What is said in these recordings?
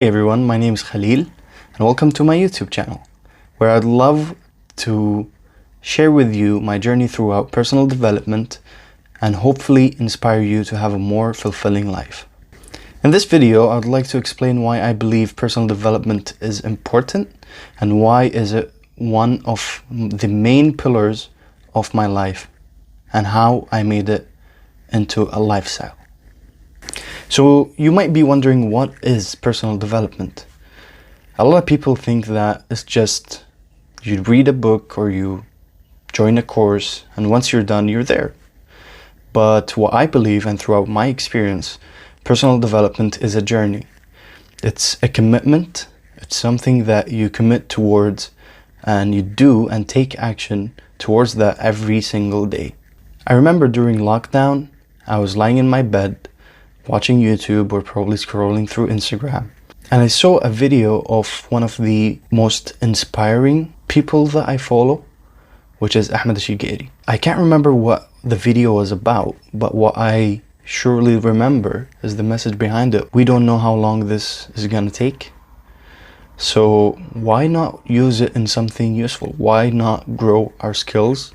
Hey everyone, my name is Khalil and welcome to my YouTube channel, where I'd love to share with you my journey throughout personal development and hopefully inspire you to have a more fulfilling life. In this video, I'd like to explain why I believe personal development is important and why is it one of the main pillars of my life and how I made it into a lifestyle. So you might be wondering, what is personal development? A lot of people think that it's just you read a book or you join a course and once you're done, you're there. But what I believe, and throughout my experience, personal development is a journey. It's a commitment. It's something that you commit towards and you do and take action towards that every single day. I remember during lockdown, I was lying in my bed watching YouTube or probably scrolling through Instagram, and I saw a video of one of the most inspiring people that I follow, which is Ahmed Shigeri. I can't remember what the video was about, but what I surely remember is the message behind it. We don't know how long this is gonna take, so why not use it in something useful? Why not grow our skills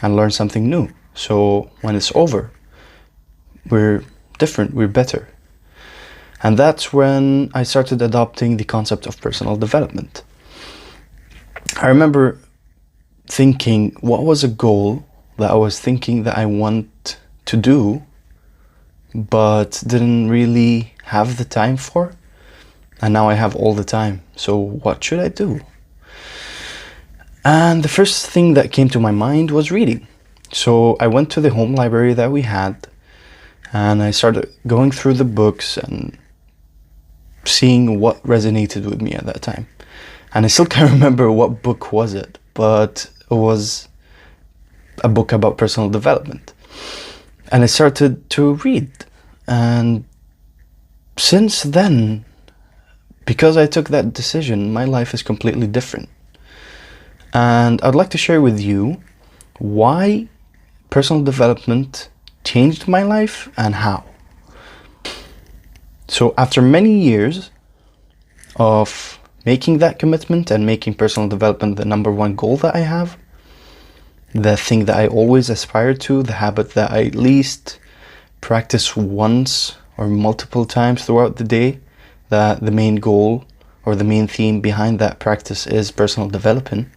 and learn something new? So when it's over, we're different, we're better. And that's when I started adopting the concept of personal development. I remember thinking, what was a goal that I was thinking that I want to do, but didn't really have the time for? And now I have all the time. So what should I do? And the first thing that came to my mind was reading. So I went to the home library that we had, and I started going through the books and seeing what resonated with me at that time. And I still can't remember what book was it, but it was a book about personal development. And I started to read. And since then, because I took that decision, my life is completely different. And I'd like to share with you why personal development changed my life and how. So after many years of making that commitment and making personal development the number one goal that I have, the thing that I always aspire to, the habit that I at least practice once or multiple times throughout the day, that the main goal or the main theme behind that practice is personal development.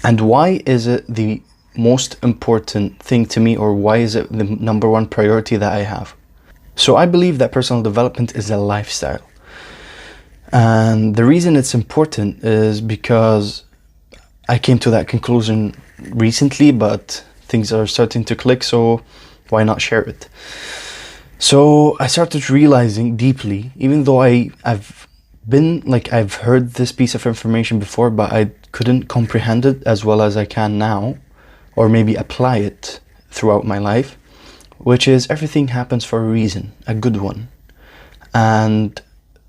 And why is it the most important thing to me, or why is it the number one priority that I have? So I believe that personal development is a lifestyle. And the reason it's important is because I came to that conclusion recently, but things are starting to click, so why not share it? So I started realizing deeply, even though I've heard this piece of information before, but I couldn't comprehend it as well as I can now, or maybe apply it throughout my life, which is everything happens for a reason, a good one. And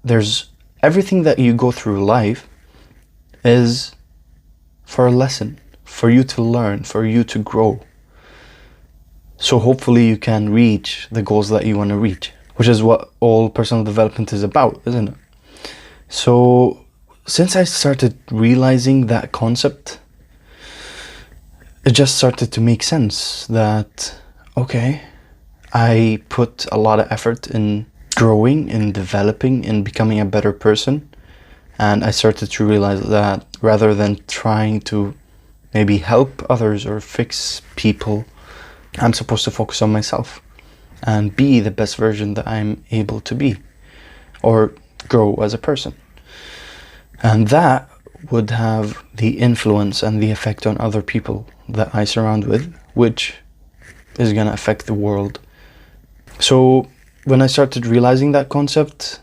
there's everything that you go through life is for a lesson, for you to learn, for you to grow. So hopefully you can reach the goals that you want to reach, which is what all personal development is about, isn't it? So since I started realizing that concept, it just started to make sense that, okay, I put a lot of effort in growing, in developing, in becoming a better person. And I started to realize that rather than trying to maybe help others or fix people, I'm supposed to focus on myself and be the best version that I'm able to be, or grow as a person. And that would have the influence and the effect on other people that I surround with, which is gonna affect the world. So when I started realizing that concept,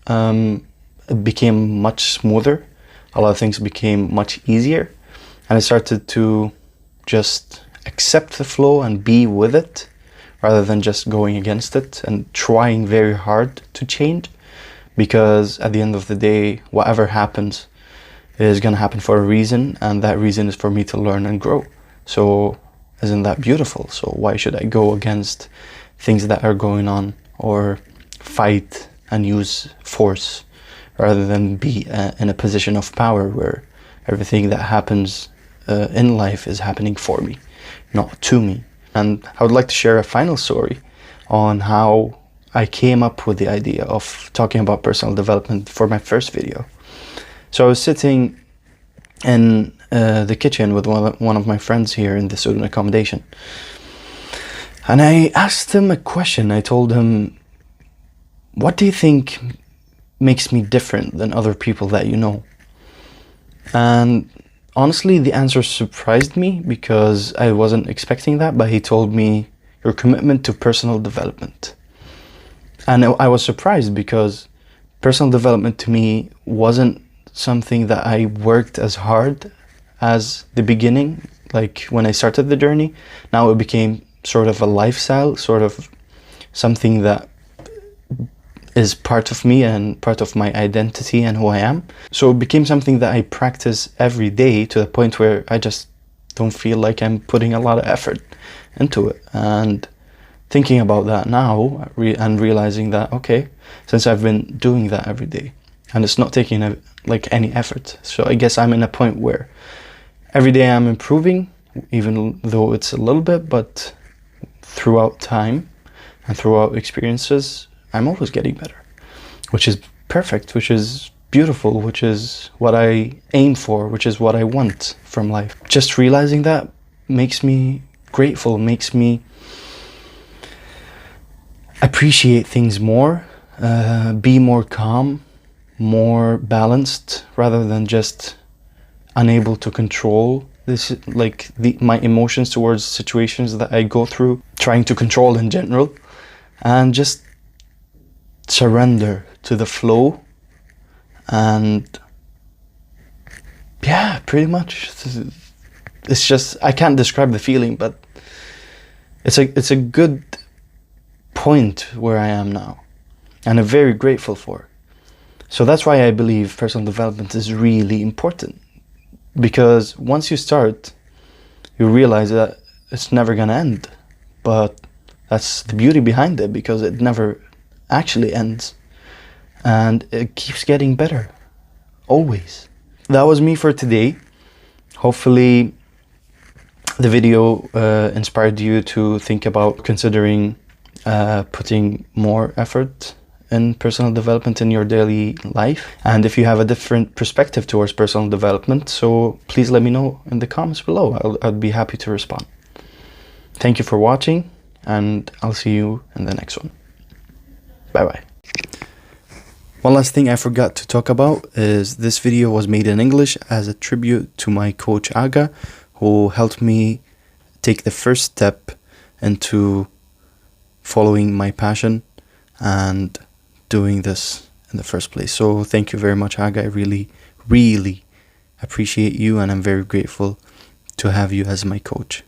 it became much smoother. A lot of things became much easier, and I started to just accept the flow and be with it rather than just going against it and trying very hard to change, because at the end of the day, whatever happens is going to happen for a reason, and that reason is for me to learn and grow. So isn't that beautiful? So why should I go against things that are going on or fight and use force rather than be in a position of power where everything that happens in life is happening for me, not to me. And I would like to share a final story on how I came up with the idea of talking about personal development for my first video. So I was sitting in the kitchen with one of my friends here in the student accommodation, and I asked him a question. I told him, what do you think makes me different than other people that you know? And honestly, the answer surprised me because I wasn't expecting that, but he told me, your commitment to personal development. And I was surprised because personal development to me wasn't something that I worked as hard as the beginning, like when I started the journey. Now it became sort of a lifestyle, sort of something that is part of me and part of my identity and who I am. So it became something that I practice every day to the point where I just don't feel like I'm putting a lot of effort into it. And thinking about that now and realizing that, okay, since I've been doing that every day and it's not taking any effort, so I guess I'm in a point where every day I'm improving, even though it's a little bit, but throughout time and throughout experiences, I'm always getting better, which is perfect, which is beautiful, which is what I aim for, which is what I want from life. Just realizing that makes me grateful, makes me appreciate things more, be more calm, more balanced, rather than just unable to control this, my emotions towards situations that I go through, trying to control in general, and just surrender to the flow. And yeah, pretty much it's just, I can't describe the feeling, but it's a good point where I am now, and I'm very grateful for. So that's why I believe personal development is really important, because once you start, you realize that it's never gonna end. But that's the beauty behind it, because it never actually ends, and it keeps getting better, always. That was me for today. Hopefully the video inspired you to think about considering putting more effort in personal development in your daily life. And if you have a different perspective towards personal development, so please let me know in the comments below. I'd be happy to respond. Thank you for watching, and I'll see you in the next one. Bye bye. One last thing I forgot to talk about is this video was made in English as a tribute to my coach Aga, who helped me take the first step into following my passion and doing this in the first place. So thank you very much, Aga. I really, really appreciate you, and I'm very grateful to have you as my coach.